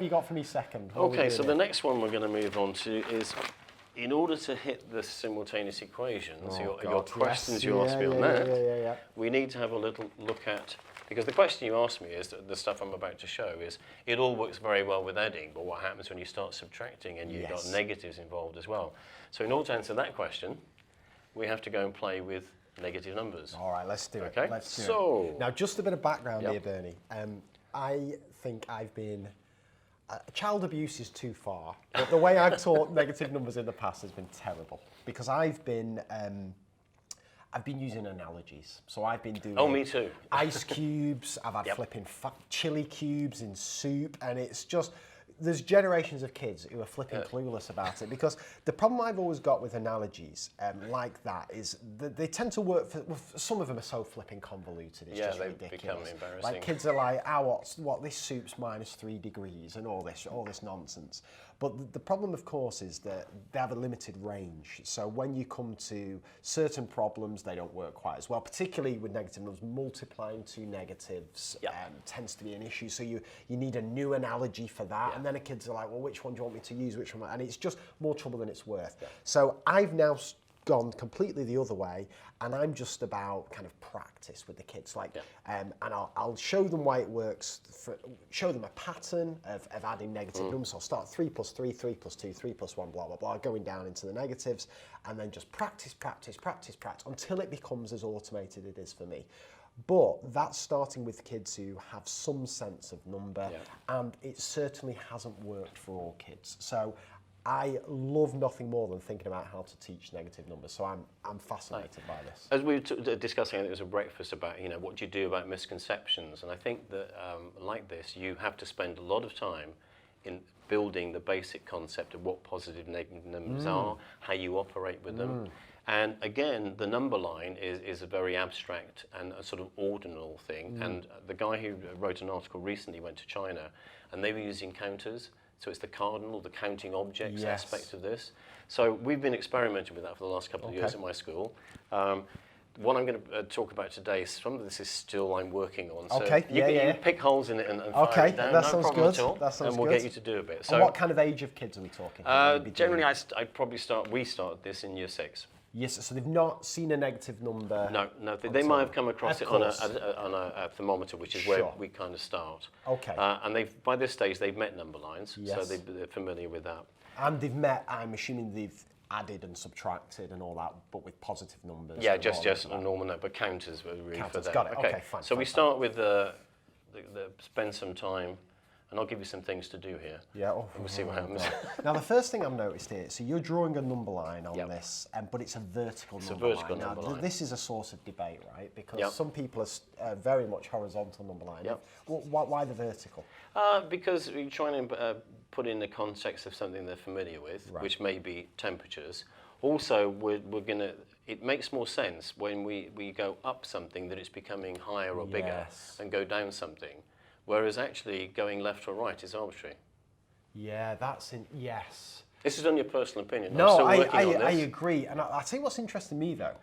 you got for me second? Okay, so the next one we're going to move on to is, in order to hit the simultaneous equations, your questions you asked me on that, we need to have a little look at, because the question you asked me is, the stuff I'm about to show is, it all works very well with adding, but what happens when you start subtracting and you've got negatives involved as well? So in order to answer that question, we have to go and play with negative numbers. All right, let's do it. Okay, Let's do so it. Now, just a bit of background here, Bernie. I think I've been... child abuse is too far, but the way I've taught negative numbers in the past has been terrible, because I've been using analogies. So I've been doing... Oh, me too. Ice cubes, I've had flipping chili cubes in soup, and it's just... There's generations of kids who are flipping clueless about it, because the problem I've always got with analogies like that is that they tend to work for... Some of them are so flipping convoluted, it's just ridiculous. Become embarrassing. Like kids are like, what this soup's -3 degrees and all this nonsense. But the problem, of course, is that they have a limited range. So when you come to certain problems, they don't work quite as well, particularly with negative numbers. Multiplying two negatives tends to be an issue. So you need a new analogy for that. And then the kids are like, well, which one do you want me to use? Which one? And it's just more trouble than it's worth. So I've now gone completely the other way, and I'm just about kind of practice with the kids, like, and I'll show them why it works, show them a pattern of adding negative numbers. So I'll start 3 plus 3, 3 plus 2, 3 plus 1, blah, blah, blah, going down into the negatives, and then just practice until it becomes as automated it is for me. But that's starting with kids who have some sense of number, and it certainly hasn't worked for all kids. So I love nothing more than thinking about how to teach negative numbers, so I'm fascinated by this. As we were discussing, it was a breakfast about, what do you do about misconceptions, and I think that like this, you have to spend a lot of time in building the basic concept of what positive negative numbers are, how you operate with them. And again, the number line is a very abstract and a sort of ordinal thing. And the guy who wrote an article recently went to China, and they were using counters. So it's the cardinal, the counting objects aspect of this. So we've been experimenting with that for the last couple of years at my school. What I'm going to talk about today, some of this is still I'm working on. So you can pick holes in it and fire it down, that no sounds problem good. at all. That sounds and we'll good. get you to do a bit. So, and what kind of age of kids are we talking? Generally, I'd probably we started this in year 6. Yes, so they've not seen a negative number? No, they might have come across it on a thermometer, which is where we kind of start. Okay. And by this stage, they've met number lines, so they're familiar with that. And they've met, I'm assuming they've added and subtracted and all that, but with positive numbers? Yeah, just a normal number, but counters were really for that. Got it, okay, fine. So we start with spend some time, and I'll give you some things to do here. Yeah. And we'll see what happens. Now, the first thing I've noticed here, so you're drawing a number line on this, but it's a vertical number line. It's a vertical number line. This is a source of debate, right? Because some people are very much horizontal number line. Why the vertical? Because you're trying to put in the context of something they're familiar with, which may be temperatures. Also, we're going to... It makes more sense when we go up something that it's becoming higher or bigger, and go down something. Whereas actually going left or right is arbitrary. Yeah, yes. This is on your personal opinion. No, I'm still working on this. I agree. And I'll tell you what's interesting me though.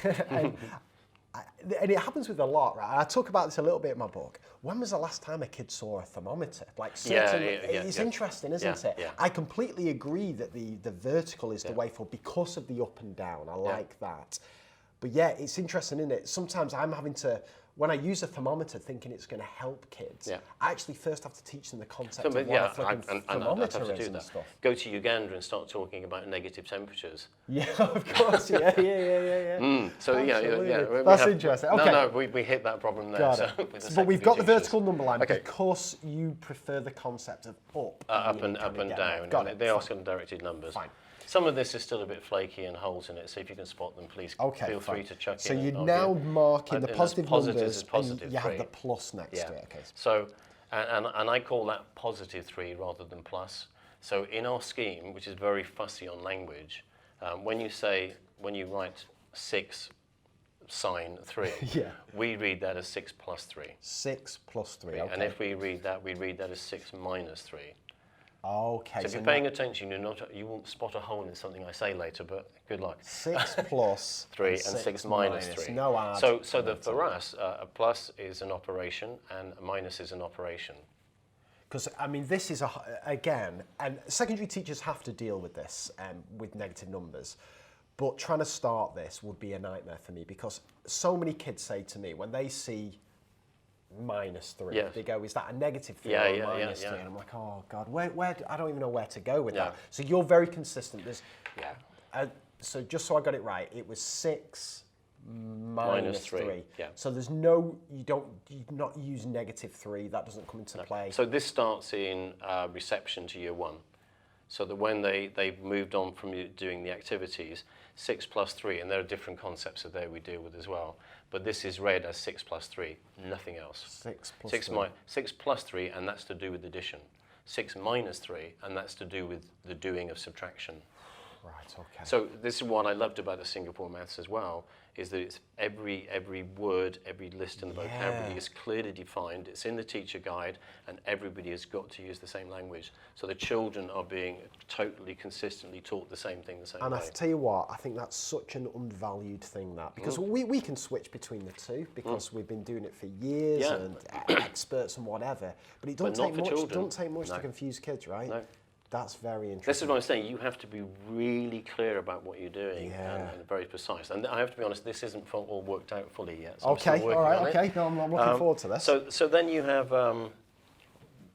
And it happens with a lot, right? I talk about this a little bit in my book. When was the last time a kid saw a thermometer? Like, it's interesting, isn't it? Yeah. I completely agree that the vertical is the way forward because of the up and down. I like that. But yeah, it's interesting, isn't it? Sometimes I'm having to, when I use a thermometer thinking it's going to help kids, I actually first have to teach them the concept of what a flipping thermometer is and stuff. Go to Uganda and start talking about negative temperatures. Yeah, of course, yeah. So absolutely. That's interesting. Okay. No, we hit that problem there. But we've got the vertical number line because you prefer the concept of up and down. Got it. They are some directed numbers. Fine. Some of this is still a bit flaky and holes in it, so if you can spot them, please feel free to chuck in. So you're now marking the positive numbers, positive and you have the plus next to it. Okay. So, and I call that positive 3 rather than plus. So in our scheme, which is very fussy on language, when you write 6 sine 3, we read that as 6 plus 3. 6 plus 3, okay. And if we read that as 6 minus 3. Okay. So if you're paying attention, you won't spot a hole in something I say later, but good luck. 6 plus 3 and 6 minus 3. No add. So for us, a plus is an operation and a minus is an operation. Because, I mean, this is, again, and secondary teachers have to deal with this, with negative numbers. But trying to start this would be a nightmare for me, because so many kids say to me, when they see -3, they go, is that a -3 or a -3? And I'm like, oh, God, where I don't even know where to go with that. So you're very consistent. So just so I got it right, it was 6 -3. Yeah. So there's no, you not use -3. That doesn't come into play. So this starts in reception to year 1. So that when they've moved on from doing the activities, 6 plus 3, and there are different concepts that there we deal with as well. But this is read as 6 plus 3, nothing else. 6 plus 3. 6 plus 3, and that's to do with addition. 6 minus 3, and that's to do with the doing of subtraction. Right, okay. So this is what I loved about the Singapore maths as well, is that it's every word, every list in the vocabulary is clearly defined. It's in the teacher guide, and everybody has got to use the same language. So the children are being totally consistently taught the same thing the same way. And I tell you what, I think that's such an undervalued thing, that, because we can switch between the two, because we've been doing it for years and experts and whatever. But it doesn't take much to confuse kids, right? No. That's very interesting. This is what I'm saying. You have to be really clear about what you're doing and very precise. And I have to be honest, this isn't all worked out fully yet. So okay, all right, okay. No, I'm looking forward to this. So then you have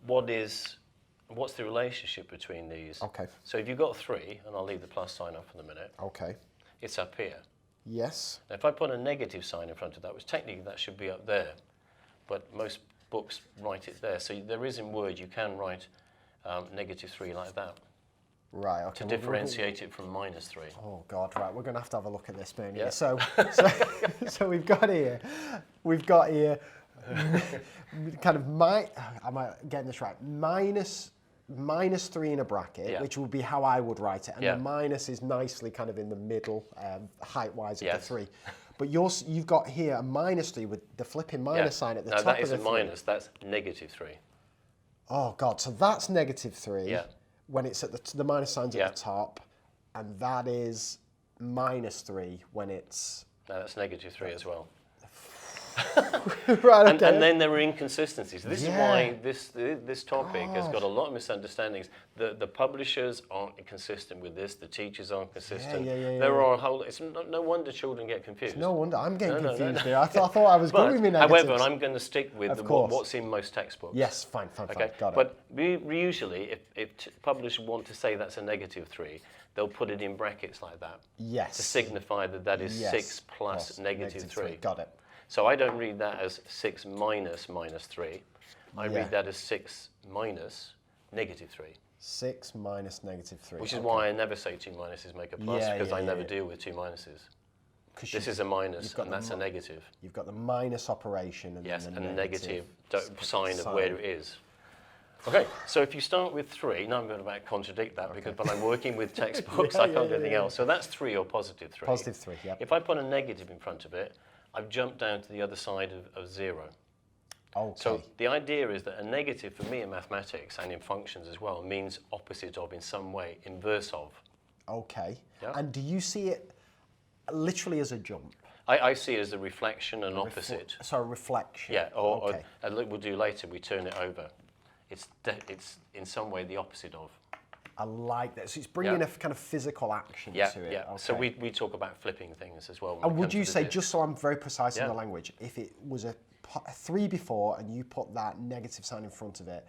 what's the relationship between these? Okay. So if you've got 3, and I'll leave the plus sign up for the minute. Okay. It's up here. Yes. Now, if I put a negative sign in front of that, which technically that should be up there, but most books write it there. So there is in Word, you can write -3 like that. Right, okay. To differentiate it from -3. Oh God, right, we're going to have a look at this, Bernie. Yeah. So we've got here kind of am I getting this right? -3 in a bracket, which would be how I would write it, and the minus is nicely kind of in the middle, height-wise of the 3. But you've got here a -3 with the flipping minus sign at the top of the 3. No, that is a minus. That's -3. Oh God, so that's -3 when it's at the minus sign's at the top, and that is -3 when it's... No, that's -3 as well. Right, okay. And then there are inconsistencies. This is why this topic has got a lot of misunderstandings. The publishers aren't consistent with this. The teachers aren't consistent. There are a whole... It's no wonder children get confused. No wonder. I'm getting confused here. I thought I was going with me negatives. However, I'm going to stick with what's in most textbooks. Yes, fine, got it. But usually, if publishers want to say that's a -3, they'll put it in brackets like that. Yes. To signify that is 6 plus -3. Got it. So I don't read that as 6 minus -3. I read that as 6 minus -3. 6 minus -3. Which is why I never say 2 minuses make a plus, because I never deal with 2 minuses. This is a minus, and that's a negative. You've got the minus operation and yes, then and the negative sign of where it is. Okay, so if you start with 3, now I'm going to contradict that because when I'm working with textbooks, I can't do anything else. So that's 3 or +3. +3, yeah. If I put a negative in front of it, I've jumped down to the other side of 0. Okay. So the idea is that a negative for me in mathematics and in functions as well means opposite of in some way, inverse of. Okay. Yeah. And do you see it literally as a jump? I see it as a reflection and opposite. So a reflection. Yeah, or we'll do later, we turn it over. It's in some way the opposite of. I like that. So it's bringing a kind of physical action to it. Yeah, okay. So we talk about flipping things as well. And would you say, just so I'm very precise in the language, if it was a 3 before and you put that negative sign in front of it,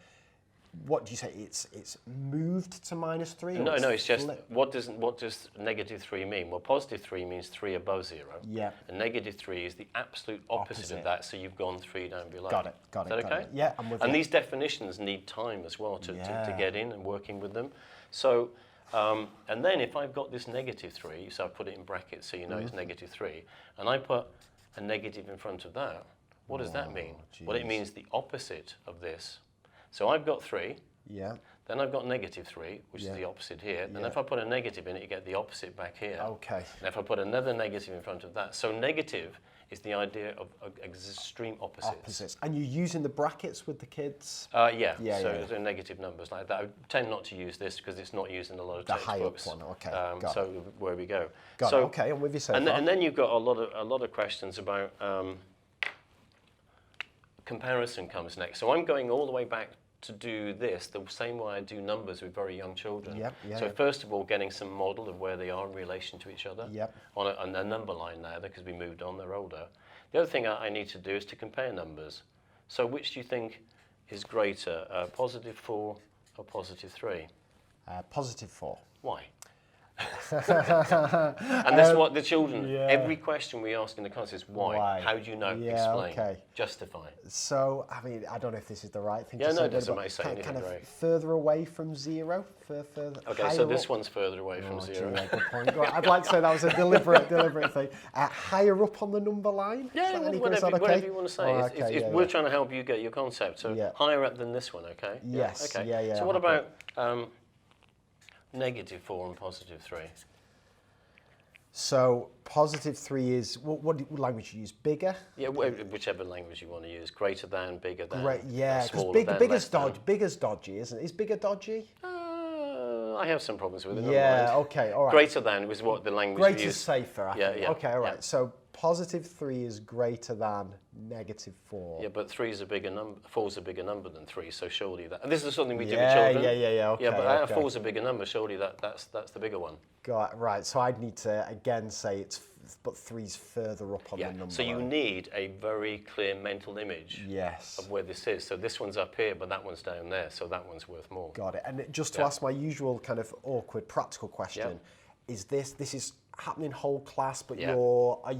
what do you say? It's moved to -3? No, it's just what does -3 mean? Well, +3 means 3 above 0. Yeah. And -3 is the absolute opposite of that. So you've gone 3 down below. Got it. Is that okay? Yeah, I'm with you. And these definitions need time as well to get in and working with them. So, and then if I've got this -3, so I put it in brackets so you know it's -3, and I put a negative in front of that, what does that mean? Well, it means the opposite of this. So I've got 3. Yeah. Then I've got -3, which is the opposite here. And if I put a negative in it, you get the opposite back here. Okay. And if I put another negative in front of that. So negative is the idea of extreme opposites. And you're using the brackets with the kids? So they're negative numbers like that. I tend not to use this because it's not used in a lot of textbooks. The high up one, okay. So where we go. Got it, okay, I'm with you so far. And then you've got a lot of questions about comparison comes next. So I'm going all the way back to do this the same way I do numbers with very young children. Yep, yeah, so yeah. first of all, getting some model of where they are in relation to each other. Yep. On a number line now, because we moved on, they're older. The other thing I need to do is to compare numbers. So which do you think is greater, positive 4 or positive 3? Positive 4. Why? And that's what the children, yeah. every question we ask in the class is why? Why? How do you know? Yeah, Explain. okay. Justify. So, I mean, I don't know if this is the right thing Yeah, to no, say. it doesn't but matter say anything, kind of right. further away from 0? Further Okay, higher so this up? one's further away from 0. Gee, yeah, good point. Go on. I'd like to say that was a deliberate thing. Higher up on the number line? Yeah, Is that whatever you want to say. Oh, It's- okay, we're trying to help you get your concept. So Yeah. higher up than this one, okay? Yes, Okay. yeah, So what I'm happy. about negative 4 and positive 3? So, positive 3 is, what language do you use? Bigger? Yeah, whichever language you want to use. Greater than, bigger than. Great, yeah, because smaller than, bigger's less than. bigger's dodgy, isn't it? Is bigger dodgy? I have some problems with it. never Yeah, mind. okay, all right. Greater than was what the language we Greater's use. safer, I Yeah, think. yeah, Okay, all right. yeah. So, positive 3 is greater than negative 4. Yeah, but 3 is a bigger number. 4 is a bigger number than 3, so surely that. And this is something we do with Yeah, children. yeah, okay, Yeah, but okay. 4 is a bigger number. Surely that's the bigger one. Got right. So I'd need to again say but 3's further up on the number. So you line. need a very clear mental image Yes. of where this is. So this one's up here, but that one's down there. So that one's worth more. Got it. And just to ask my usual kind of awkward practical question, is this is happening whole class? But Yeah. are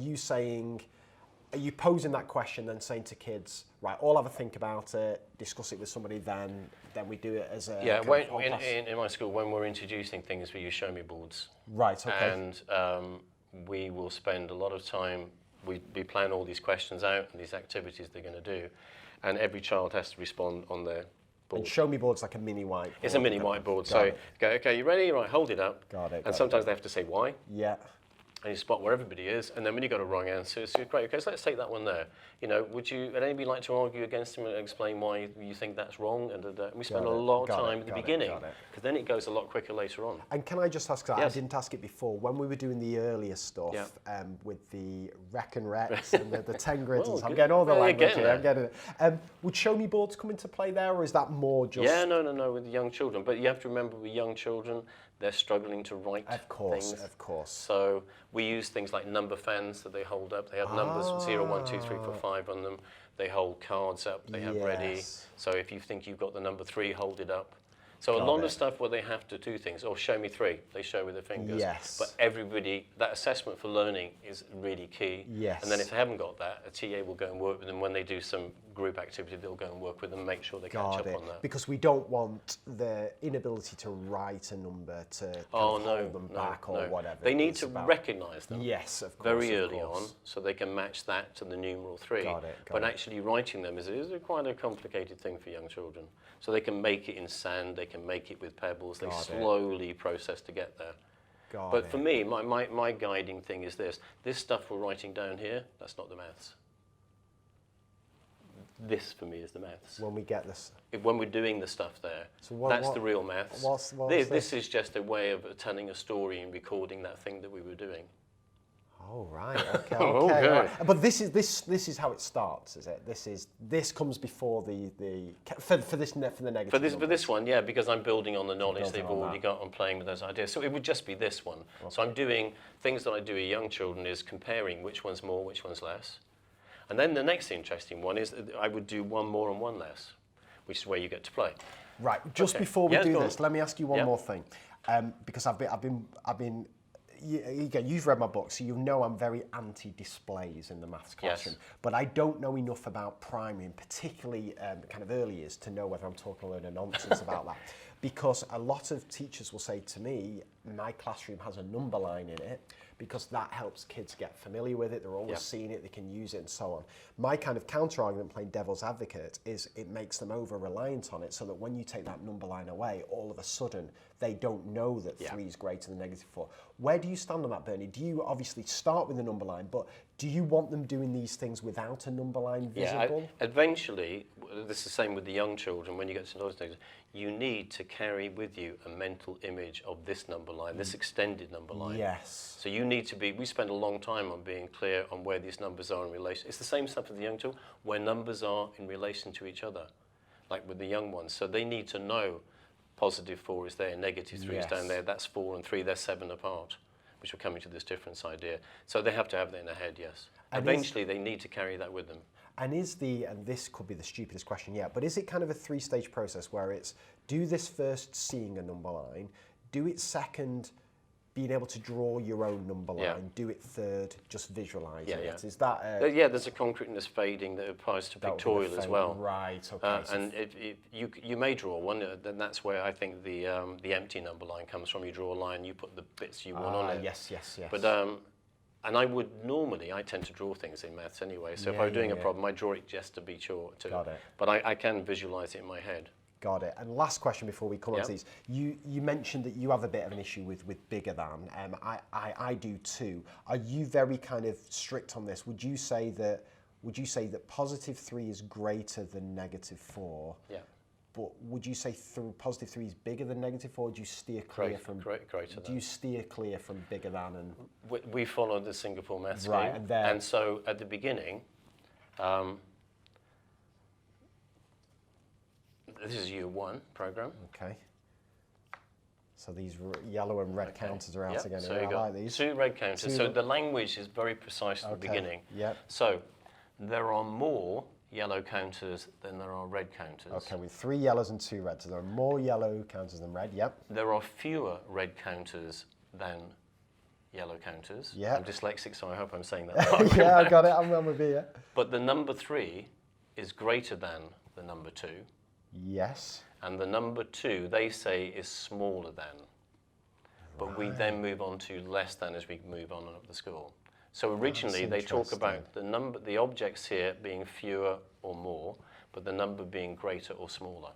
you posing that question then saying to kids, right? All have a think about it, discuss it with somebody, then we do it as a Yeah, kind when, of whole in, class? in my school, when we're introducing things, we use show me boards. Right. Okay. And we will spend a lot of time, we plan all these questions out and these activities they're going to do, and every child has to respond on their board. And show me board's like a mini whiteboard. It's a mini whiteboard, Got so it. go, okay, you ready? Right, hold it up. Got it, And sometimes they have to say why, Yeah. and you spot where everybody is, and then when you got a wrong answer, it's great. Okay, so let's take that one there. You know, would anybody like to argue against him and explain why you think that's wrong? And we spend a lot of time at the beginning, because then it goes a lot quicker later on. And can I just ask that? Yes. I didn't ask it before. When we were doing the earlier stuff with the rekenreks and the 10 grids, Well, I'm good. getting all the Well, you're language getting here. I'm there. getting it. Would show me boards come into play there, or is that more just? Yeah, no, with the young children. But you have to remember, with young children, they're struggling to write Of course, things. of course. So we use things like number fans that they hold up. They have numbers 0, 1, 2, 3, 4, 5 on them. They hold cards up. They have ready. Yes. So if you think you've got the number 3, hold it up. So a Got lot it. of stuff where they have to do things, or show me 3, they show with their fingers. Yes. But everybody, that assessment for learning is really key. Yes. And then if they haven't got that, a TA will go and work with them. When they do some group activity, they'll go and work with them, make sure they catch Got up it. on that. Because we don't want the inability to write a number to kind of hold them back or whatever. They need It's to about- recognise them. Yes, of course. Very of early on, course. so they can match that to the numeral 3. Got it, got but it. actually writing them is quite a complicated thing for young children. So they can make it in sand, they can make it with pebbles, they Got it. slowly process to get there. Got But it. for me, my guiding thing is this. This stuff we're writing down here, that's not the maths. This, for me, is the maths. When we get this. When we're doing the stuff there, So what- that's what- the real maths. what's this this? is just a way of telling a story and recording that thing that we were doing. Oh right, okay, Okay. all right. But this is how it starts, is it? This comes before the for the negative. For this one, yeah, because I'm building on the knowledge Building they've on already that. got and playing with those ideas. So it would just be this one. So I'm doing things that I do with young children is comparing which one's more, which one's less. And then the next interesting one is that I would do one more and one less, which is where you get to play. Right. Just Okay. before we Yeah, do go on. this, let me ask you one Yeah. more thing, because I've been. Again, you've read my book, so you know I'm very anti-displays in the maths classroom. Yes. But I don't know enough about primary, and particularly kind of early years, to know whether I'm talking a load of nonsense about that. Because a lot of teachers will say to me, my classroom has a number line in it, because that helps kids get familiar with it. They're always seeing it, they can use it, and so on. My kind of counter-argument, playing devil's advocate, is it makes them over-reliant on it, so that when you take that number line away, all of a sudden, they don't know that 3 is greater than negative 4. Where do you stand on that, Bernie? Do you obviously start with a number line, but do you want them doing these things without a number line visible? Yeah, eventually, this is the same with the young children, when you get to those things, you need to carry with you a mental image of this number line, this extended number line. Yes. So you need to be, we spend a long time on being clear on where these numbers are in relation. It's the same stuff with the young children, where numbers are in relation to each other. like with the young ones. So they need to know +4 is there, -3 is down there, that's 4 and 3, they're 7 apart, which we're coming to this difference idea. So they have to have that in their head, yes. And eventually they need to carry that with them. And and this could be the stupidest question yet, but is it kind of a 3-stage process where it's do this first seeing a number line, do it second being able to draw your own number line, do it third just visualising it? Is that there's a concreteness fading that applies to pictorial as well. Right, okay. And you may draw one, then that's where I think the empty number line comes from. You draw a line, you put the bits you want on it. Yes. But and I tend to draw things in maths anyway, so if I'm doing a problem, I draw it just to be sure. Got it. But I can visualise it in my head. Got it. And last question before we come on to these. You mentioned that you have a bit of an issue with bigger than. I do too. Are you very kind of strict on this? Would you say that +3 is greater than -4? Yeah. But would you say +3 is bigger than -4? Or do you steer clear from greater than? Do you steer clear from bigger than and? We follow the Singapore maths scheme, right, and so at the beginning. This is year 1 program. Okay. So these yellow and red counters are out again. So I you got like these. 2 red counters. So the language is very precise at the beginning. Yep. So there are more yellow counters than there are red counters. Okay, with 3 yellows and 2 reds. So there are more yellow counters than red. Yep. There are fewer red counters than yellow counters. Yep. I'm dyslexic, so I hope I'm saying that right. Yeah, I got it. I'm with you. But the number 3 is greater than the number 2. Yes. And the number 2, they say, is smaller than. But we then move on to less than as we move on up the score. So originally they talk about the objects here being fewer or more, but the number being greater or smaller.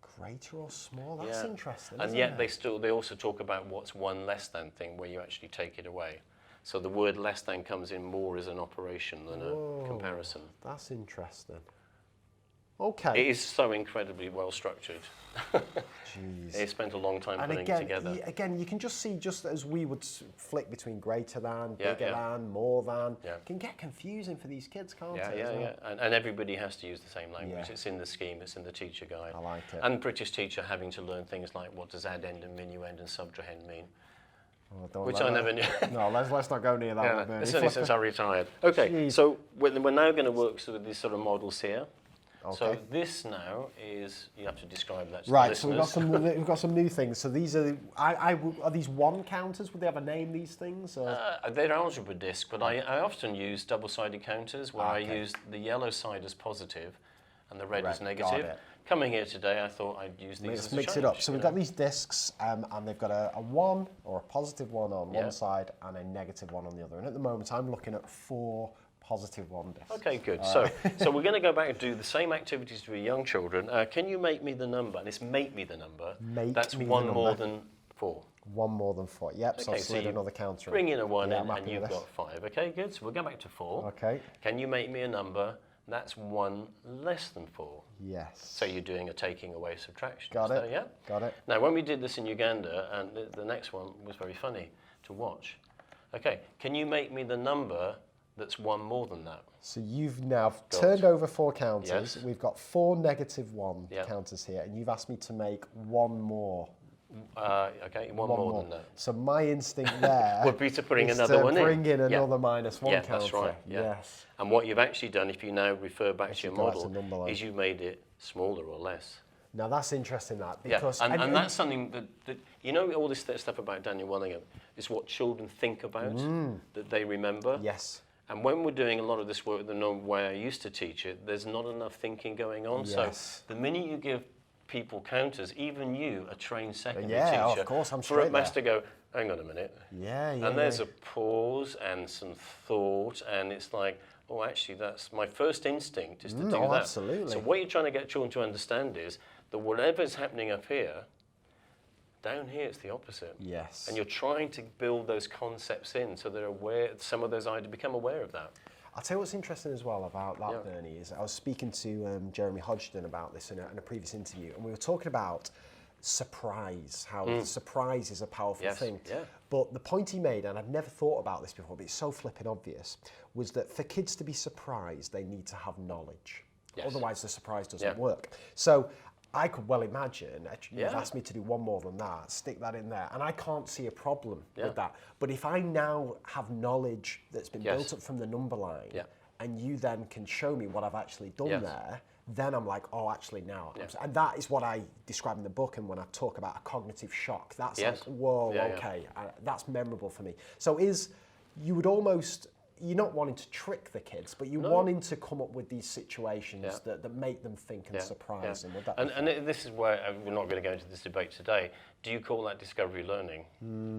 Greater or small? That's interesting. And yet they also talk about what's one less than thing, where you actually take it away. So the word less than comes in more as an operation than a comparison. That's interesting. Okay. It is so incredibly well structured. Jeez. They spent a long time putting it together. Again, you can just see, just as we would flick between greater than, bigger than, more than, it can get confusing for these kids, can't it? Yeah. And everybody has to use the same language. It's in the scheme, it's in the teacher guide. I like it. And British teacher having to learn things like what does addend and minuend and subtrahend mean. Which I never knew. No, let's not go near that one. It's only since I retired. Okay, so we're now going to work with these sort of models here. Okay. So this now is, you have to describe that to the listeners. So we've got some new things. So these are are these 1 counters? Would they have a name, these things? They're algebra disc, but I often use double-sided counters where I use the yellow side as positive and the red as negative. Coming here today, I thought I'd use these as a mix it up. So we've got these discs, and they've got a 1 or a +1 on one side and a -1 on the other. And at the moment, I'm looking at 4 +1 discs. Okay, good. So we're going to go back and do the same activities with young children. Can you make me the number? And it's make me the number. That's 1 more than 4. 1 more than 4. Yep, so I'll slid another counter. Bring in a 1 in and you've got 5. Okay, good. So we'll go back to 4. Okay. Can you make me a number that's 1 less than 4? Yes. So you're doing a taking away subtraction. Got it. Yeah? Got it. Now, when we did this in Uganda, and the next one was very funny to watch. Okay, can you make me the number that's 1 more than that? So you've now turned over 4 counters. Yes. We've got 4 -1 counters here, and you've asked me to make 1 more. Okay, one more than that. So my instinct there would be to bring another one in. Bring in another -1 counter. That's right. Yes. And what you've actually done, if you now refer back to your model, is you've made it smaller or less. Now that's interesting, because and that's something that you know, all this stuff about Daniel Wellingham is what children think about, that they remember. Yes. And when we're doing a lot of this work the normal way I used to teach it, there's not enough thinking going on. Yes. So the minute you give people counters, even you, a trained secondary Yeah, teacher, of course, I'm for a straight master to go, hang on a minute. Yeah. And there's a pause and some thought, and it's like, oh, actually, that's my first instinct is to do that. Absolutely. So what you're trying to get children to understand is that whatever's happening up here, down here it's the opposite. Yes. And you're trying to build those concepts in so they're aware, some of those ideas become aware of that. I'll tell you what's interesting as well about that, Bernie, is I was speaking to Jeremy Hodgson about this in a previous interview, and we were talking about surprise, how surprise is a powerful thing. Yeah. But the point he made, and I've never thought about this before, but it's so flipping obvious, was that for kids to be surprised, they need to have knowledge. Yes. Otherwise, the surprise doesn't Yeah. work. So I could well imagine, you've Yeah. asked me to do one more than that, stick that in there, and I can't see a problem Yeah. with that. But if I now have knowledge that's been Yes. built up from the number line, Yeah. and you then can show me what I've actually done Yes. there, then I'm like, oh, actually now. Yeah. And that is what I describe in the book, and when I talk about a cognitive shock, that's Yes. like, whoa, Yeah, yeah. okay, that's memorable for me. So you would almost, you're not wanting to trick the kids, but you're wanting to come up with these situations that make them think and surprise them. Would that be and this is where we're not going to go into this debate today. Do you call that discovery learning,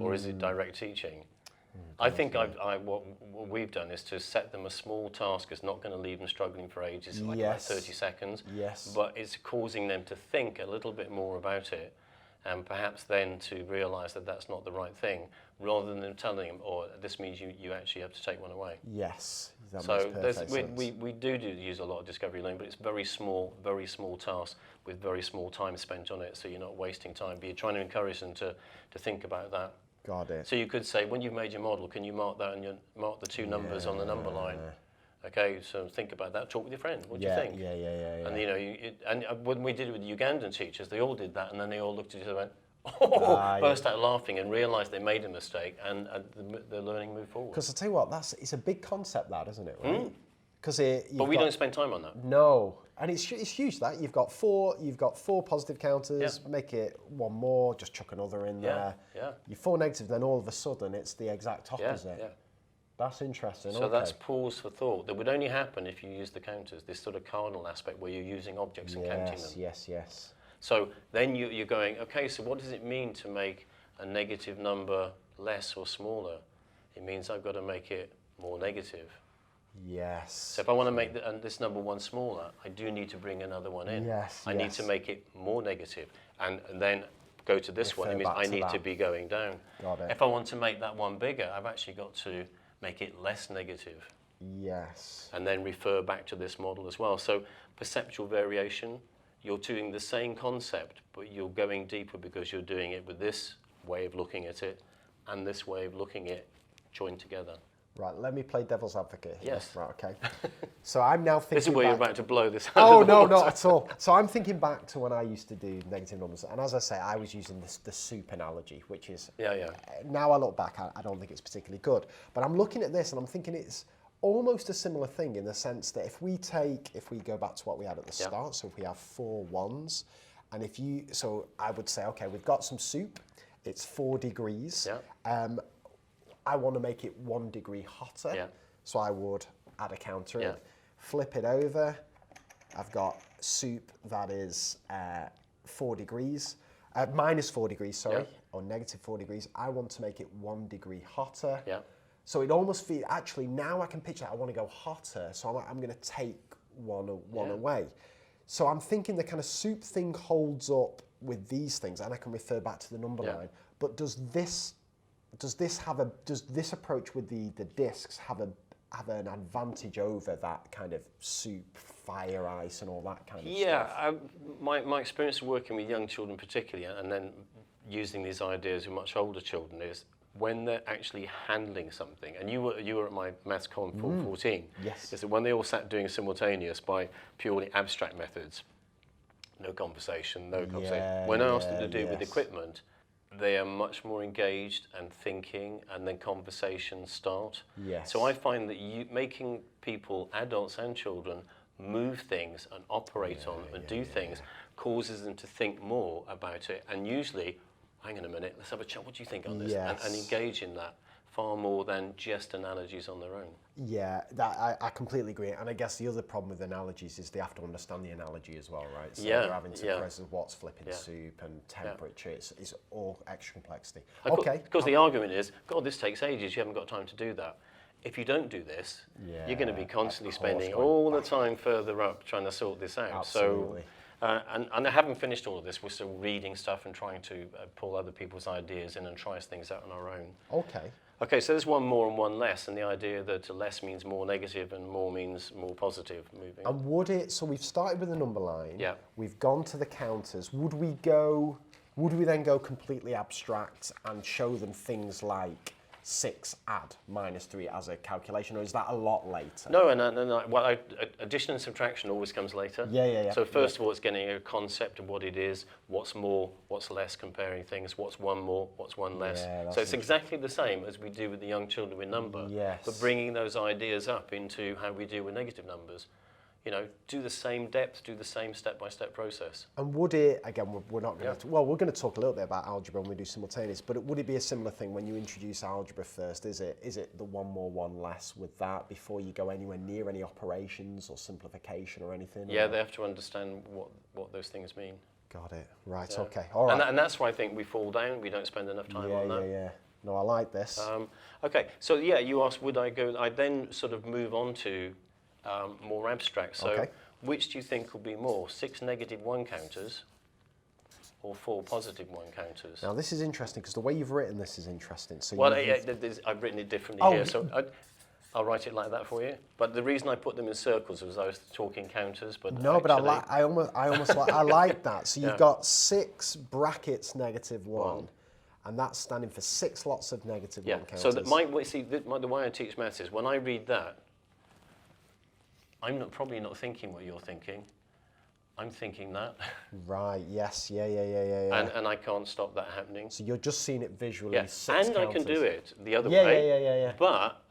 or is it direct teaching? I think what we've done is to set them a small task that's not going to leave them struggling for ages, like about 30 seconds, but it's causing them to think a little bit more about it, and perhaps then to realise that that's not the right thing, rather than telling them, oh, this means you actually have to take one away. Yes, that So makes perfect sense. we do use a lot of discovery learning, but it's very small tasks with very small time spent on it, so you're not wasting time, but you're trying to encourage them to think about that. Got it. So you could say, when you've made your model, can you mark that and mark the two numbers on the number line? Okay, so think about that. Talk with your friend. What do you think? Yeah. And you know, when we did it with the Ugandan teachers, they all did that, and then they all looked at each other and went, burst out laughing, and realised they made a mistake, and the learning moved forward. Because I tell you what, it's a big concept, that, isn't it? Right? Because But we don't spend time on that. No, and it's huge. That you've got four positive counters. Make it one more. Just chuck another in there. Yeah. You're four negative, then all of a sudden it's the exact opposite. Yeah. That's interesting. So that's pause for thought. That would only happen if you use the counters. This sort of cardinal aspect where you're using objects and counting them. Yes. So then you're going, okay, so what does it mean to make a negative number less or smaller? It means I've got to make it more negative. Yes. So if I want to make this number one smaller, I do need to bring another one in. I need to make it more negative. And then go to this one. It means I need to be going down. Got it. If I want to make that one bigger, I've actually got to make it less negative. Yes. And then refer back to this model as well. So perceptual variation, you're doing the same concept, but you're going deeper because you're doing it with this way of looking at it and this way of looking at it joined together. Right, let me play devil's advocate here. Yes. Right, okay. So I'm now thinking This is where back... you're about to blow this out Oh, of the no, water. not at all. So I'm thinking back to when I used to do negative numbers. And as I say, I was using the soup analogy, which is... Now I look back, I don't think it's particularly good. But I'm looking at this and I'm thinking it's almost a similar thing in the sense that if we go back to what we had at the start, so if we have 4 ones, and so I would say, okay, we've got some soup, it's 4 degrees. I want to make it 1 degree hotter. So I would add a counter in, flip it over. I've got soup that is 4 degrees, minus 4 degrees, sorry, or negative 4 degrees. I want to make it 1 degree hotter. So it almost feels, actually now I can picture I want to go hotter, so I'm going to take one away. So I'm thinking the kind of soup thing holds up with these things, and I can refer back to the number line. But does this approach with the discs have an advantage over that kind of soup, fire, ice, and all that kind of stuff? Yeah, my experience of working with young children particularly, and then using these ideas with much older children, is when they're actually handling something, and you were at my Maths Con 14, is that when they all sat doing simultaneous by purely abstract methods, no conversation. When I asked them to do it with equipment, they are much more engaged and thinking, and then conversations start. So I find that making people, adults and children, move things and operate on and do things causes them to think more about it, and usually, hang on a minute, let's have a chat, what do you think on this? And engage in that far more than just analogies on their own. Yeah, I completely agree. And I guess the other problem with analogies is they have to understand the analogy as well, right? So they're having to present what's flipping soup and temperature. It's all extra complexity. Of course, the argument is, God, this takes ages, you haven't got time to do that. If you don't do this, you're going to be constantly spending all the time further up trying to sort this out. Absolutely. So, and I haven't finished all of this. We're still reading stuff and trying to pull other people's ideas in and try things out on our own. Okay, so there's one more and one less, and the idea that less means more negative and more means more positive moving. And so we've started with the number line, we've gone to the counters, would we then go completely abstract and show them things like 6 add minus 3 as a calculation, or is that a lot later? No, well, addition and subtraction always comes later. Yeah. So first of all, it's getting a concept of what it is, what's more, what's less, comparing things, what's one more, what's one less. So it's exactly the same as we do with the young children with number, but bringing those ideas up into how we deal with negative numbers. You know, do the same depth, do the same step-by-step process. And would it, again, we're not going to, well, we're going to talk a little bit about algebra when we do simultaneous, but would it be a similar thing when you introduce algebra first? Is it the one more, one less with that before you go anywhere near any operations or simplification or anything? Yeah, they have to understand what those things mean. Got it. Right, okay. All right. And that's why I think we fall down, we don't spend enough time on that. Yeah. No, I like this. Okay, so yeah, you asked, would I go, I then sort of move on to more abstract. So which do you think will be more, 6 negative 1 counters or 4 positive 1 counters? Now this is interesting because the way you've written this is interesting. So well, I've written it differently here, so I'll write it like that for you. But the reason I put them in circles was I was talking counters. But no, but I almost like, I like that. So you've got 6 brackets negative 1. And that's standing for 6 lots of negative 1 counters. So the way I teach maths is when I read that, I'm probably not thinking what you're thinking. I'm thinking that. Right, yes, yeah. And I can't stop that happening. So you're just seeing it visually. Yeah, 6 and counters. I can do it the other way. Yeah. But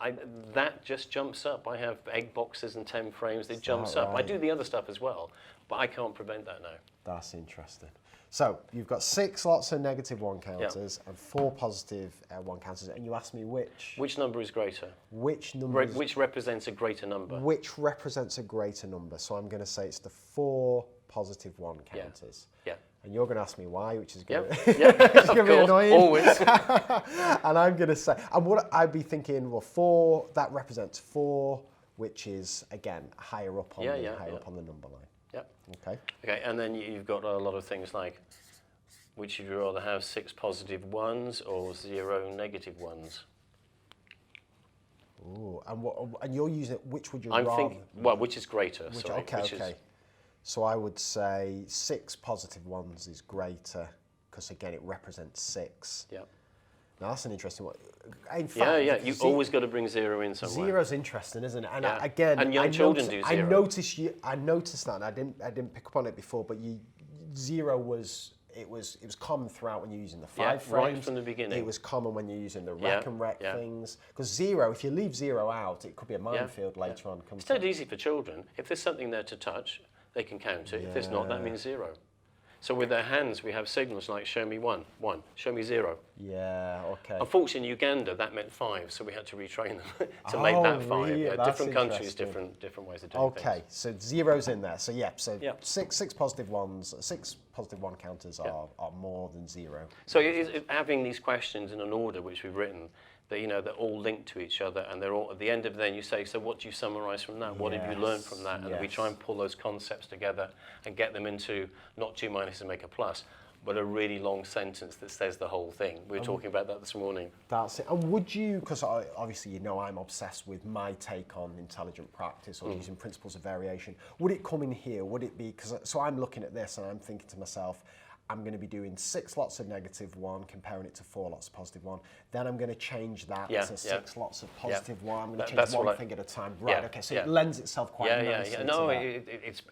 that just jumps up. I have egg boxes and 10 frames, it jumps up. Right? I do the other stuff as well, but I can't prevent that now. That's interesting. So you've got 6 lots of negative 1 counters and 4 positive 1 counters, and you asked me which number is greater? Which number? Which represents a greater number? Which represents a greater number? So I'm going to say it's the 4 positive 1 counters. Yeah. And you're going to ask me why, which is going to be annoying. Always. And I'm going to say, and what I'd be thinking, well, 4 that represents 4, which is again higher up on up on the number line. Yep. Okay, and then you've got a lot of things like, which would you rather have, 6 positive 1s or 0 negative 1s? Ooh, and you're using which would you I'm rather? thinking, well, which is greater? Okay. So I would say 6 positive 1s is greater because again it represents 6. Yeah. Now that's an interesting one. In fact, you've always got to bring 0 in somewhere. 0's interesting, isn't it? And and young children do 0. I noticed that, and I didn't pick up on it before. But 0 was common throughout when you're using the 5 frames. Right from the beginning. It was common when you're using the rekenrek things. Because 0, if you leave 0 out, it could be a minefield later on. It's dead easy for children. If there's something there to touch, they can count it. If there's not, that means 0. So with their hands, we have signals like show me 1, show me 0. Yeah, okay. Unfortunately, in Uganda, that meant 5, so we had to retrain them to make that 5. Really? Different countries, different ways of doing things. Okay, so 0's in there. So 6 positive 1s, 6 positive 1 counters are more than 0. So having these questions in an order which we've written, they're all linked to each other, and they're all at the end of then you say, so what do you summarise from that? What have you learned from that? And we try and pull those concepts together and get them into not 2 minuses to make a plus, but a really long sentence that says the whole thing. We were talking about that this morning. That's it. And would you, because obviously I'm obsessed with my take on intelligent practice or using principles of variation, would it come in here? Would it be, so I'm looking at this and I'm thinking to myself, I'm going to be doing 6 lots of negative 1, comparing it to 4 lots of positive 1. Then I'm going to change that to 6 lots of positive 1. I'm going to change one thing at a time. Right, okay, so it lends itself quite nicely to No, that.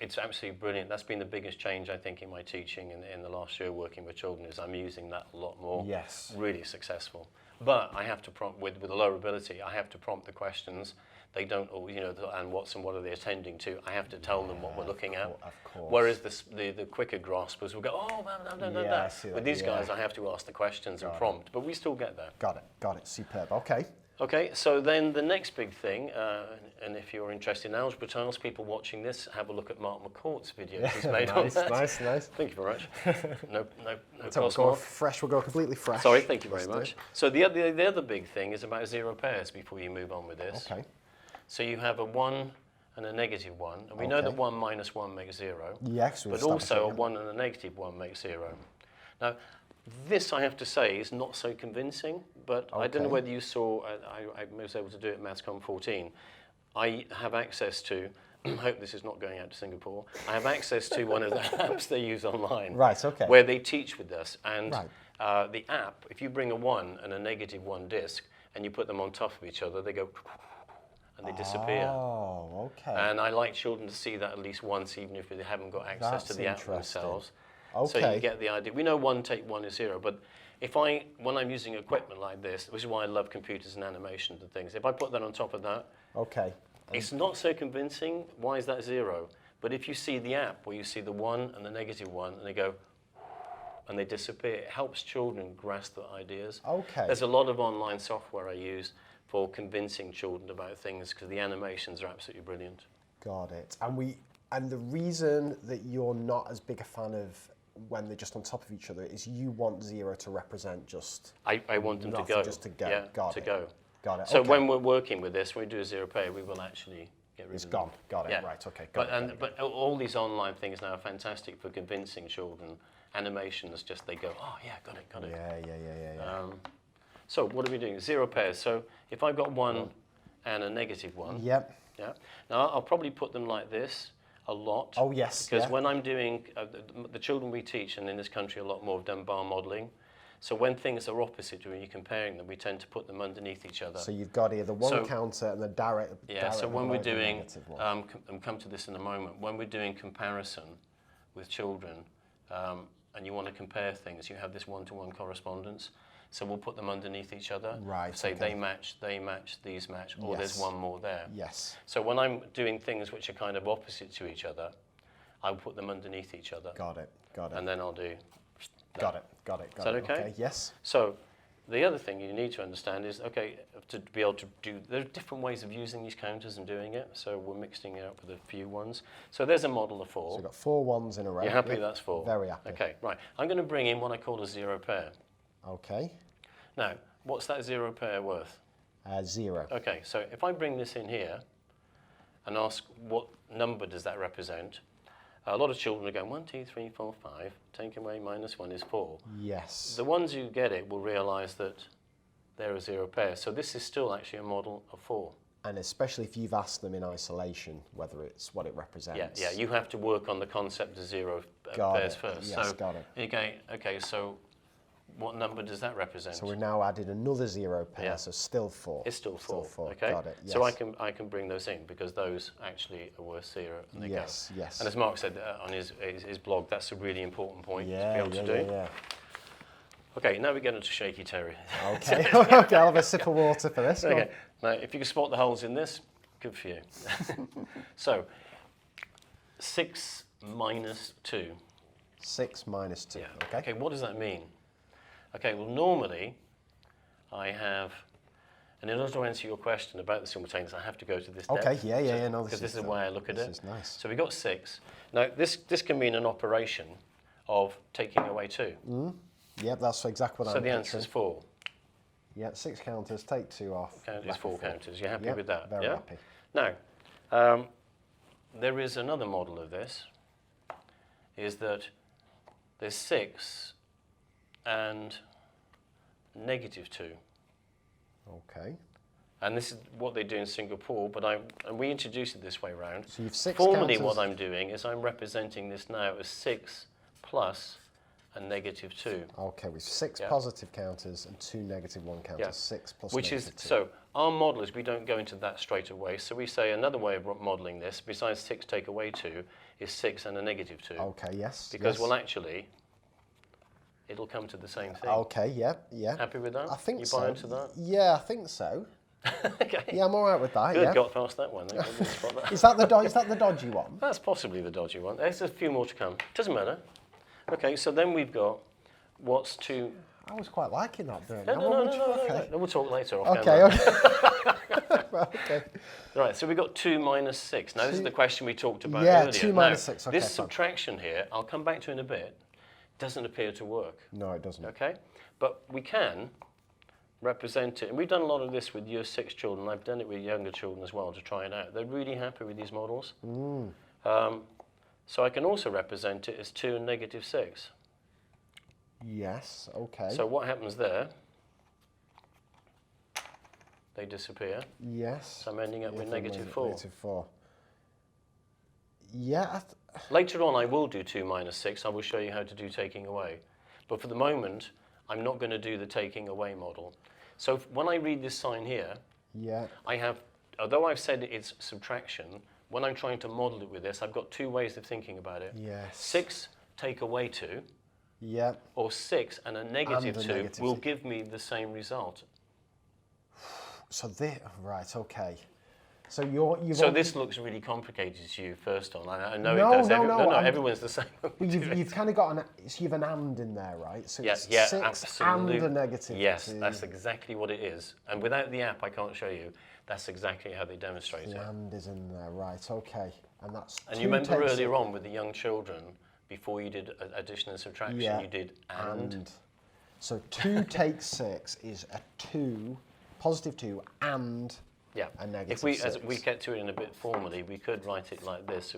it's absolutely brilliant. That's been the biggest change, I think, in my teaching in the last year working with children, is I'm using that a lot more. Yes. Really successful. But I have to prompt, with a lower ability, I have to prompt the questions. They don't, and what are they attending to? I have to tell them what we're looking at. Of course. Whereas the quicker graspers will go, oh, no. With these guys, I have to ask the questions and prompt, but we still get there. Got it, superb, okay. Okay, so then the next big thing, and if you're interested in algebra tiles, people watching this, have a look at Mark McCourt's video he's made on that. Nice. Thank you very much. No We'll go fresh, we'll go completely fresh. Sorry, thank you very much. So the other big thing is about 0 pairs before you move on with this. Okay. So you have a 1 and a negative 1, and we know that 1 minus 1 makes 0. Yes, but also a 1 and a negative 1 makes 0. Now, this, I have to say, is not so convincing, but I don't know whether you saw, I was able to do it at MathsCom 14. I have access to, I hope this is not going out to Singapore, I have access to one of the apps they use online. Right, okay. Where they teach with us. And the app, if you bring a 1 and a negative 1 disk, and you put them on top of each other, they go and they disappear. Oh, okay. And I like children to see that at least once, even if they haven't got access to the app themselves. Okay. So you get the idea. We know 1 take 1 is 0, but when I'm using equipment like this, which is why I love computers and animations and things, if I put that on top of that, okay. It's not so convincing. Why is that 0? But if you see the app where you see the 1 and the -1 and they go and they disappear, it helps children grasp the ideas. Okay. There's a lot of online software I use for convincing children about things because the animations are absolutely brilliant. Got it. And the reason that you're not as big a fan of when they're just on top of each other is you want 0 to represent just... I want them to go. Just to go. Yeah, Got it. go. Got it. So okay. when we're working with this, when we do a 0 pair, we will actually get rid of it. It's gone. Got it. Yeah. Right. Okay. But all these online things now are fantastic for convincing children. Animations, just they go, oh yeah, got it. Yeah. So what are we doing? 0 pairs. So if I've got 1 and a -1. Yep. Yeah. Now I'll probably put them like this a lot. Oh yes. Because when I'm doing the children we teach, and in this country a lot more have done bar modelling. So when things are opposite, when you're comparing them, we tend to put them underneath each other. So you've got here the one counter and the direct. Yeah. So when we're doing, and come to this in a moment. When we're doing comparison with children, and you want to compare things, you have this one-to-one correspondence. So we'll put them underneath each other. Right. Say they match, these match, or there's one more there. Yes. So when I'm doing things which are kind of opposite to each other, I'll put them underneath each other. Got it. And then I'll do. Got it. Is that okay? Yes. So the other thing you need to understand is, okay, to be able to do, there are different ways of using these counters and doing it. So we're mixing it up with a few ones. So there's a model of 4. So we've got 4 ones in a row. You're happy that's 4? Very happy. Okay, right. I'm going to bring in what I call a 0 pair. Okay. Now, what's that 0 pair worth? 0. Okay, so if I bring this in here and ask what number does that represent, a lot of children are going 1, 2, 3, 4, 5. Take away -1 is 4. Yes. The ones who get it will realise that they're a 0 pair. So this is still actually a model of 4. And especially if you've asked them in isolation whether it's what it represents. Yeah. You have to work on the concept of 0 pairs first. Yes, so got it. Okay. So what number does that represent? So we've now added another 0 pair, Yeah. so still 4. It's still 4. Still 4. Okay. Got it. Yes. So I can bring those in because those actually are worth 0 and they go. Yes. And as Mark said on his blog, that's a really important point to be able to do. Yeah. Okay, now we get into shaky territory. Okay. Okay, I'll have a sip of water for this. Okay. Now, if you can spot the holes in this, good for you. So, 6 minus 2. 6 minus 2. Yeah. Okay. Okay, what does that mean? Okay, well, normally I have, and in order to answer your question about the simultaneous, I have to go to this depth. Okay, yeah. No, because this is the way I look at it. This is nice. So we got 6. Now, this can mean an operation of taking away 2. Yep, that's exactly what So I'm the answer is 4. Yeah, 6 counters, take 2 off. It's 4 counters. You're happy with that? Very happy. Now, there is another model of this, is that there's 6 and -2. Okay. And this is what they do in Singapore, but and we introduced it this way round. So you've 6 Formally, counters. what I'm doing is I'm representing this now as 6 plus a -2. Okay, with 6 positive counters and 2 -1 counters. Yeah. 6 plus Which is, -2. so our model is we don't go into that straight away. So we say another way of modelling this, besides 6 take away 2, is 6 and a -2. Okay, yes. Because, yes. well, actually, it'll come to the same thing. Okay, yeah. Happy with that? I think you so. buy into that? Yeah, I think so. Okay. Yeah, I'm all right with that. Good, yeah. got past that one. I didn't spot that. Is that the dodgy one? That's possibly the dodgy one. There's a few more to come. Doesn't matter. Okay, so then we've got what's 2. I was quite liking that, Bernie. No, we'll talk later off Okay. camera. Right, okay. Right, so we've got 2 minus 6. Now, this is the question we talked about Yeah, earlier. 2 minus 6, okay, This fine. subtraction here, I'll come back to in a bit, doesn't appear to work. No, it doesn't. Okay? But we can represent it. And we've done a lot of this with Year 6 children. I've done it with younger children as well to try it out. They're really happy with these models. So I can also represent it as 2 and -6. Yes, okay. So what happens there? They disappear. Yes. So I'm ending up with -4. -4. Yeah. Later on, I will do 2 minus 6. I will show you how to do taking away. But for the moment, I'm not going to do the taking away model. So when I read this sign here, Yeah. I have, although I've said it's subtraction, when I'm trying to model it with this, I've got two ways of thinking about it. Yes. 6 take away 2, Yeah. or 6 and a negative And a 2 negative will 2. give me the same result. So this, right, okay. So This looks really complicated to you first on. I know No, it does. no, Everyone's the same. But you've kind of got you've an and in there, right? So Yeah, it's yeah, 6 absolutely. and a negative Yes, 2. that's exactly what it is. And without the app, I can't show you. That's exactly how they demonstrate it. The and is in there, right? Okay, and that's. And you remember earlier on with the young children, before you did addition and subtraction, you did and. So 2 takes 6 is a 2, positive 2, and a negative if we, 6. as we get to it in a bit formally, we could write it like this.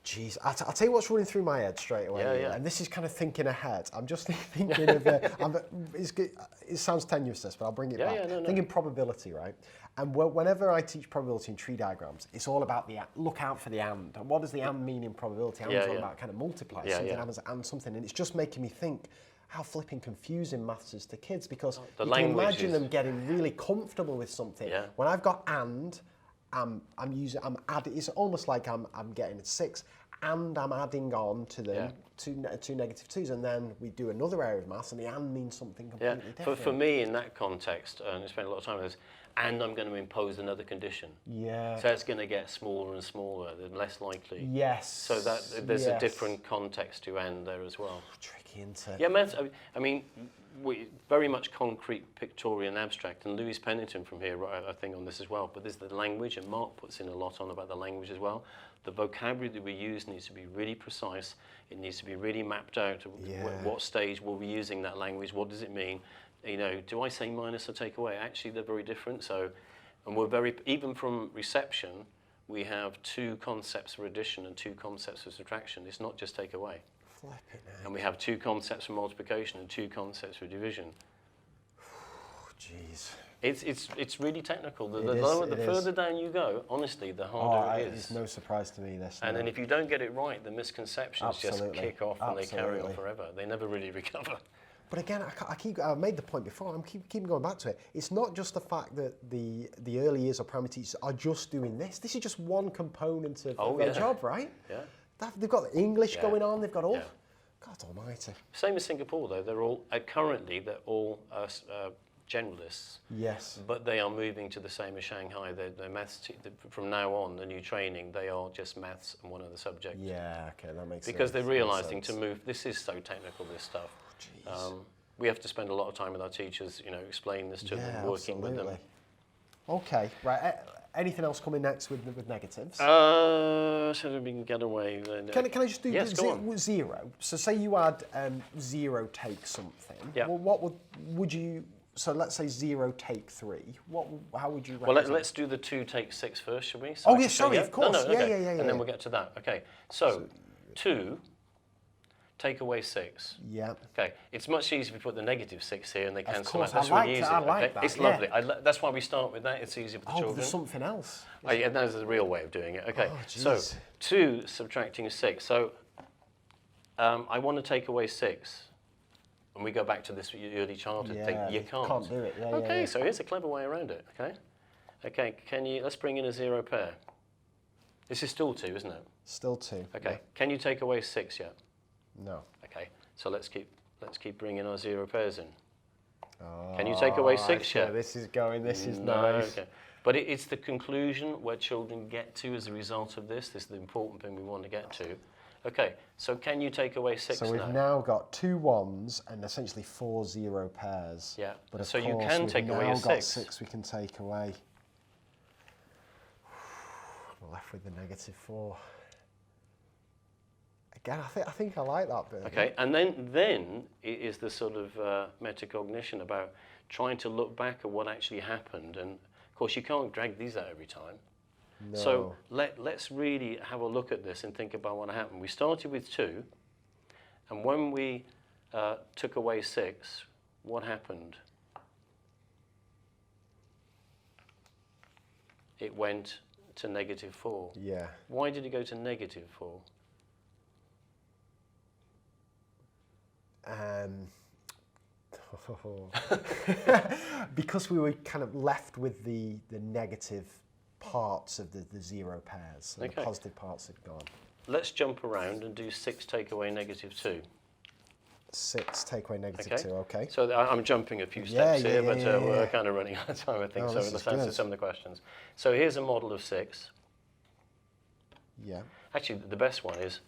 Jeez, I'll tell you what's running through my head straight away. Yeah. And this is kind of thinking ahead. I'm just thinking of, it sounds tenuous this, but I'll bring it back. Thinking probability, right? And whenever I teach probability in tree diagrams, it's all about look out for the and. And what does the and mean in probability? And all about kind of multiply something and something. And it's just making me think how flipping confusing maths is to kids, because you can imagine them getting really comfortable with something. Yeah. When I've got and, I'm adding. It's almost like I'm getting 6, and I'm adding on to them two negative 2s, and then we do another area of maths, and the and means something completely different. For me, in that context, and I spent a lot of time with this, and I'm going to impose another condition. Yeah. So it's going to get smaller and smaller, and less likely. Yes. So that there's a different context to and there as well. Tricky, isn't it? Yeah, maths. I mean, we very much concrete, pictorial, and abstract. And Louis Pennington from here wrote a thing on this as well. But there's the language, and Mark puts in a lot on about the language as well. The vocabulary that we use needs to be really precise. It needs to be really mapped out. What stage were we using that language? What does it mean? You know, do I say minus or take away? Actually, they're very different. So, and we're very, even from reception, we have 2 concepts for addition and 2 concepts for subtraction. It's not just take away. Flip it now. And we have 2 concepts for multiplication and 2 concepts for division. Jeez. It's really technical. The further down you go, honestly, the harder it is. It's no surprise to me, this. And then if you don't get it right, the misconceptions just kick off and they carry on forever. They never really recover. But again, I made the point before, I'm keep going back to it. It's not just the fact that the early years or primary teachers are just doing this. This is just one component of their job, right? Yeah. They've got the English going on, they've got all... God almighty. Same as Singapore, though. They're all, currently, they're all generalists. Yes. But they are moving to the same as Shanghai. They're maths, from now on, the new training, they are just maths and one other subject. Yeah, okay, that makes sense. Because they're realising to move, this is so technical, this stuff. We have to spend a lot of time with our teachers, you know, explaining this to them, working with them. Okay, right. Anything else coming next with negatives? So that we can get away. Can I just do go on. 0? So say you had 0 take something. Yeah. Well, what would you? So let's say 0 take 3. How would you? Well, let's do the 2 take 6 first, shall we? So of course. No, okay. Yeah. And then we'll get to that. Okay. So 2 take away 6. Yeah. Okay. It's much easier if we put the negative 6 here and they cancel out. That's really easy. I like that. It's lovely. That's why we start with that. It's easier for the children. There's something else. Yeah, that's the real way of doing it. Okay. So 2 subtracting 6. So I want to take away 6. And we go back to this early childhood thing. You can't. Can't do it. Okay, so here's a clever way around it. Okay, let's bring in a 0 pair. This is still 2, isn't it? Still 2. Okay, yeah. Can you take away 6 yet? No. Okay, so let's keep bringing our 0 pairs in. Can you take away 6 yet? This is nice. Okay. But it's the conclusion where children get to as a result of this. This is the important thing we want to get to. Okay, so can you take away 6 now? So we've now got 2 1s and essentially 4 0 pairs. Yeah, but so you can take away a 6. We've now got 6 we can take away. We're left with the negative 4. Again, I think I like that bit. Okay, and then it is the sort of metacognition about trying to look back at what actually happened. And of course, you can't drag these out every time. No. So let's really have a look at this and think about what happened. We started with 2, and when we took away 6, what happened? It went to negative 4. Yeah. Why did it go to negative 4? Because we were kind of left with the negative parts of the zero pairs, and the positive parts had gone. Let's jump around and do 6 take away -2. 6 take away -2, okay. So I'm jumping a few steps here, but we're kind of running out of time, I think, so let's answer some of the questions. So here's a model of 6. Yeah. Actually, the best one is,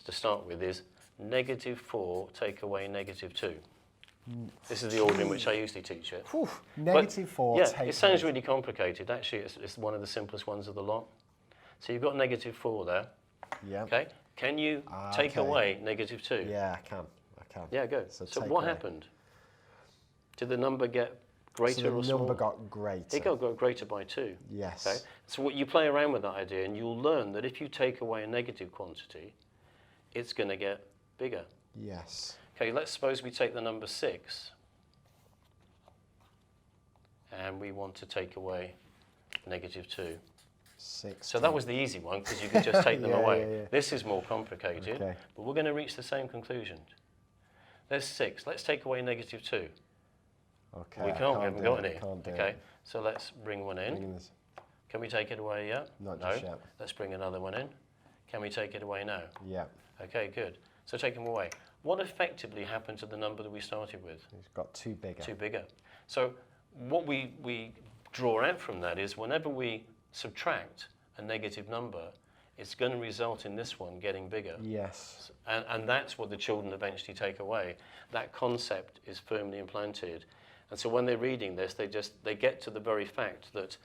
to start with, is -4 take away -2. This is the order in which I usually teach it. Whew, -4 yeah, take it sounds really complicated. Actually, it's one of the simplest ones of the lot. So you've got -4 there. Yeah. Okay. Can you take away -2? Yeah, I can. Yeah, good. So what happened? Did the number get greater or smaller? So the number got greater. It got greater by 2. Yes. Okay. So what you play around with that idea, and you'll learn that if you take away a negative quantity, it's going to get bigger. Yes. Okay, let's suppose we take the number 6, and we want to take away -2. 6. So that was the easy one, because you could just take them away. Yeah. This is more complicated, but we're going to reach the same conclusion. There's 6. Let's take away -2. Okay. We haven't got any. Okay. So let's bring one in. Can we take it away yet? Not just yet. Let's bring another one in. Can we take it away now? Yeah. Okay, good. So take them away. What effectively happened to the number that we started with? It's got 2 bigger. 2 bigger. So what we draw out from that is whenever we subtract a negative number, it's going to result in this one getting bigger. Yes. And that's what the children eventually take away. That concept is firmly implanted. And so when they're reading this, they get to the very fact that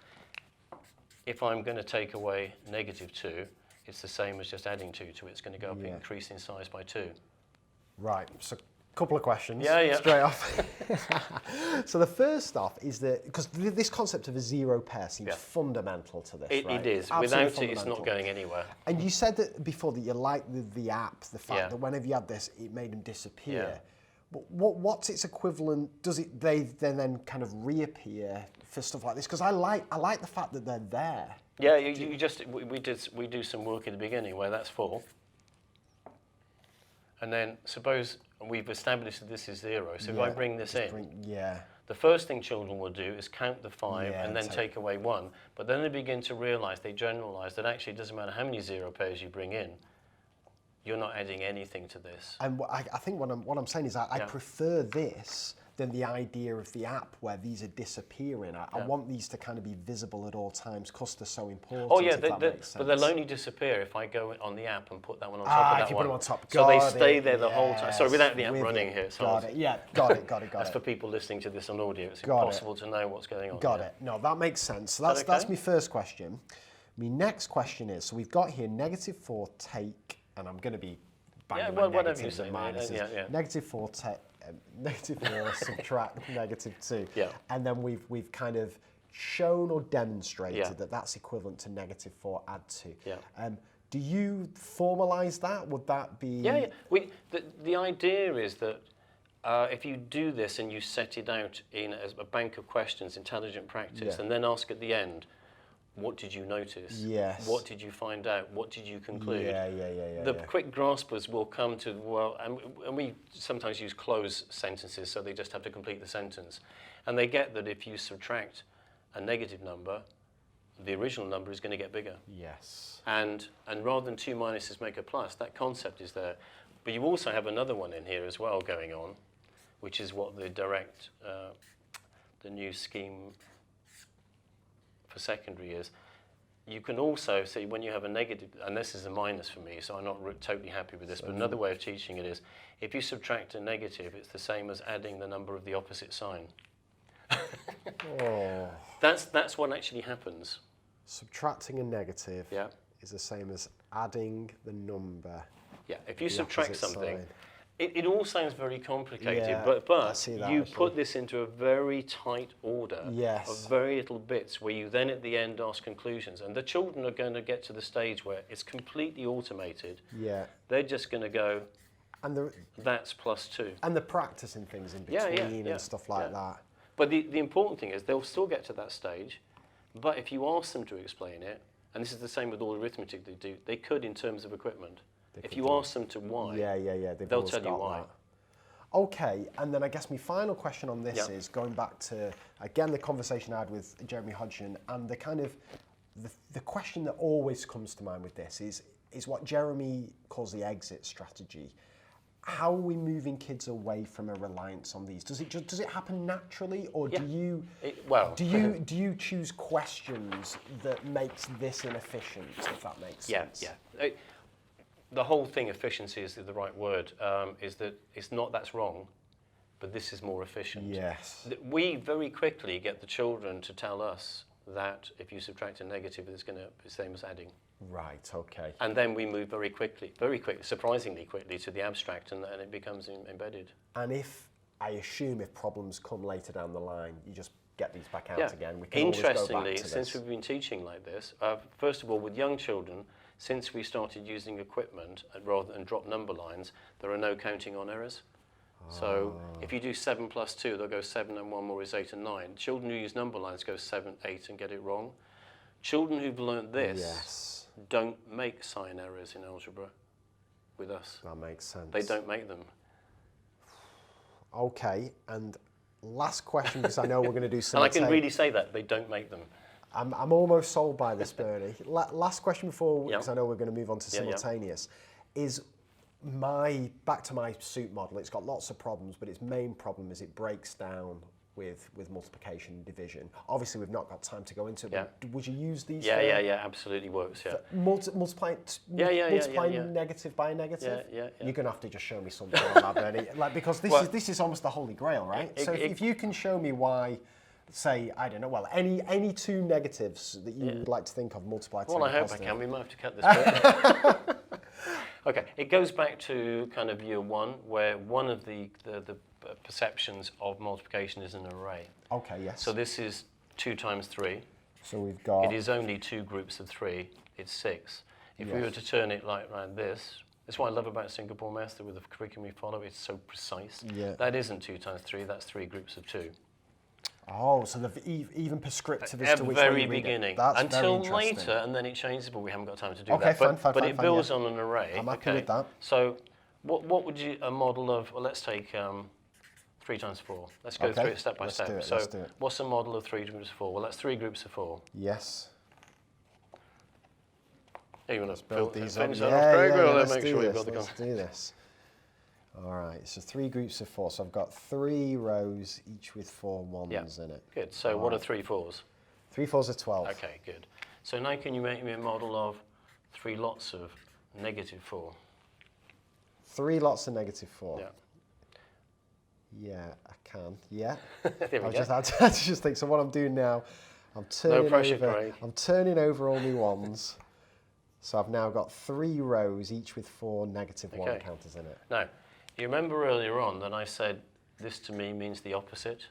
if I'm going to take away -2, it's the same as just adding 2 to it. It's going to go up, increase in size by 2. Right, so a couple of questions Straight straight off. So the first off is that, because this concept of a zero pair seems fundamental to this, right? It is. Absolutely Without it, it's not going anywhere. And you said that before that you liked the app, the fact that whenever you had this, it made them disappear. Yeah. But what's its equivalent? Does it they then kind of reappear for stuff like this? Because I like the fact that they're there. Yeah, we do some work at the beginning where that's full. And then suppose we've established that this is 0. So if I bring this in, the first thing children will do is count the 5 and then take away 1. But then they begin to realise, they generalise that actually it doesn't matter how many 0 pairs you bring in, you're not adding anything to this. And I think what I'm saying is I prefer this than the idea of the app where these are disappearing. I want these to kind of be visible at all times because they're so important. Oh yeah, but they'll only disappear if I go on the app and put that one on top of that one. If you put them on top, so they stay there the whole time. Sorry, without the app running here. So got it. That's for people listening to this on audio. It's impossible to know what's going on. Got it. No, that makes sense. So that's my first question. My next question is, so we've got here -4 take, and I'm going to be banging my negatives and minuses. -4 take. -4 subtract -2, and then we've kind of shown or demonstrated that that's equivalent to -4 add 2. Do you formalise that? Would that be? The idea is that if you do this and you set it out in a bank of questions, intelligent practice, and then ask at the end, what did you notice? Yes. What did you find out? What did you conclude? The Yeah. quick graspers will come to, well, and we sometimes use close sentences, so they just have to complete the sentence. And they get that if you subtract a negative number, the original number is going to get bigger. Yes. And rather than 2 minuses make a plus, that concept is there. But you also have another one in here as well going on, which is what the the new scheme for secondary is. You can also see when you have a negative, and this is a minus for me, so I'm not totally happy with this, but another way of teaching it is, if you subtract a negative, it's the same as adding the number of the opposite sign. That's what actually happens. Subtracting a negative is the same as adding the number. Yeah, if you subtract something, it all sounds very complicated, Yeah, but you actually. put this into a very tight order of very little bits where you then at the end ask conclusions. And the children are going to get to the stage where it's completely automated. Yeah. They're just going to go, and that's +2. And the practicing things in between and stuff like that. But the important thing is they'll still get to that stage, but if you ask them to explain it, and this is the same with all arithmetic they do, they could in terms of equipment. If you ask them to why, they'll tell you why. Okay, and then I guess my final question on this is going back to, again, the conversation I had with Jeremy Hodgson, and the kind of, the question that always comes to mind with this is what Jeremy calls the exit strategy. How are we moving kids away from a reliance on these? Does it happen naturally, or do you choose questions that makes this inefficient, if that makes sense? Yeah. The whole thing, efficiency is the right word, is that it's not that's wrong, but this is more efficient. Yes. We very quickly get the children to tell us that if you subtract a negative, it's going to be the same as adding. Right, okay. And then we move very quickly, surprisingly quickly, to the abstract, and it becomes embedded. And I assume if problems come later down the line, you just get these back out again. We can always go back to Interestingly, this. since we've been teaching like this, first of all, with young children, since we started using equipment rather than drop number lines, there are no counting on errors. So if you do 7 plus 2, they'll go 7 and 1 more is 8 and 9. Children who use number lines go 7, 8 and get it wrong. Children who've learnt this don't make sign errors in algebra with us. That makes sense. They don't make them. Okay, and last question, because I know we're going to do some. And I can really say that, they don't make them. I'm almost sold by this, Bernie. Last question before, because I know we're going to move on to simultaneous, is back to my soup model. It's got lots of problems, but its main problem is it breaks down with multiplication and division. Obviously, we've not got time to go into it, but would you use these? Yeah, absolutely works, multiplying negative by negative? Yeah. You're going to have to just show me something on that, Bernie. Because this is almost the holy grail, right? If you can show me why, say, I don't know, any two negatives that you would like to think of multiplied to I hope I can. We might have to cut this bit. Okay, it goes back to kind of year 1, where one of the perceptions of multiplication is an array. Okay, yes. So this is 2 times 3. So we've got... It is only 2 groups of 3. It's 6. If we were to turn it like this, that's what I love about Singapore Master with the curriculum we follow. It's so precise. Yeah. That isn't 2 times 3. That's 3 groups of 2. Oh, so they've even prescriptive as At to which very way you read beginning. it. That's until very later, and then it changes, but we haven't got time to do that. Okay, fine, but it builds on an array. I'm happy with that. So what would you, a model of, well, let's take 3 times 4. Let's go through it step by step. Let's do it. What's a model of 3 groups of 4? Well, that's 3 groups of 4. Yes. You want to build these up? Let's do this. All right, so 3 groups of 4. So I've got 3 rows, each with 4 ones in it. Good. So what are 3 4s? 3 4s are 12. Okay, good. So now can you make me a model of 3 lots of negative 4? 3 lots of negative 4. Yeah. Yeah, I can. Yeah. There we go. I had to just think. So what I'm doing now, I'm turning over all my ones. So I've now got 3 rows, each with 4 negative 1 counters in it. Now, you remember earlier on that I said this to me means the opposite?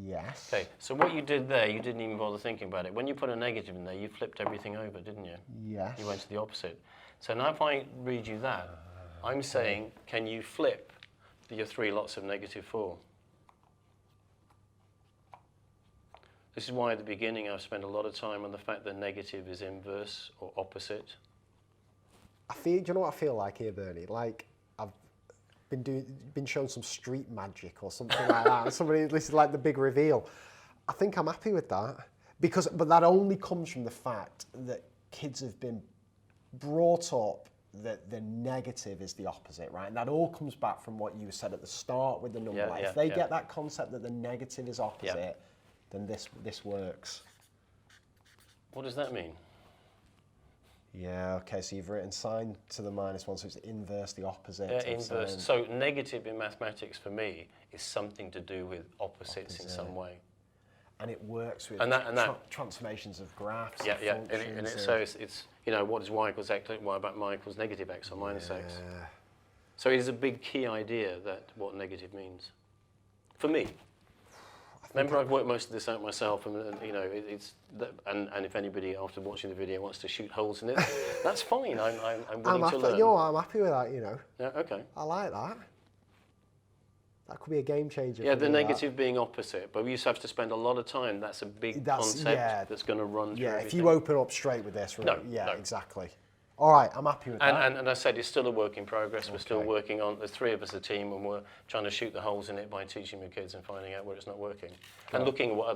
Yes. Okay, so what you did there, you didn't even bother thinking about it. When you put a negative in there, you flipped everything over, didn't you? Yes. You went to the opposite. So now if I read you that, I'm saying, can you flip your 3 lots of negative 4? This is why at the beginning I've spent a lot of time on the fact that negative is inverse or opposite. Do you know what I feel like here, Bernie? Like I've been shown some street magic or something like that. This is like the big reveal. I think I'm happy with that but that only comes from the fact that kids have been brought up that the negative is the opposite, right? And that all comes back from what you said at the start with the number line. If they get that concept that the negative is opposite, then this works. What does that mean? Yeah, okay, so you've written sine to the -1, so it's inverse, the opposite. Yeah, inverse. So negative in mathematics for me is something to do with opposites in some way. And it works with transformations of graphs. Yeah, and so it's what is y equals x, y about y equals negative x or minus x. So it is a big key idea that what negative means. For me. Remember, I've worked most of this out myself, and and if anybody after watching the video wants to shoot holes in it, that's fine. I'm willing to learn. I'm happy with that. Yeah, okay. I like that. That could be a game changer. Yeah, the negative being opposite, but we used to have to spend a lot of time. That's a big concept that's going to run through everything. If you open up straight with this, right? No. Exactly. All right, I'm happy with that. And I said it's still a work in progress. We're still working on. There's 3 of us a team, and we're trying to shoot the holes in it by teaching the kids and finding out where it's not working, and looking at what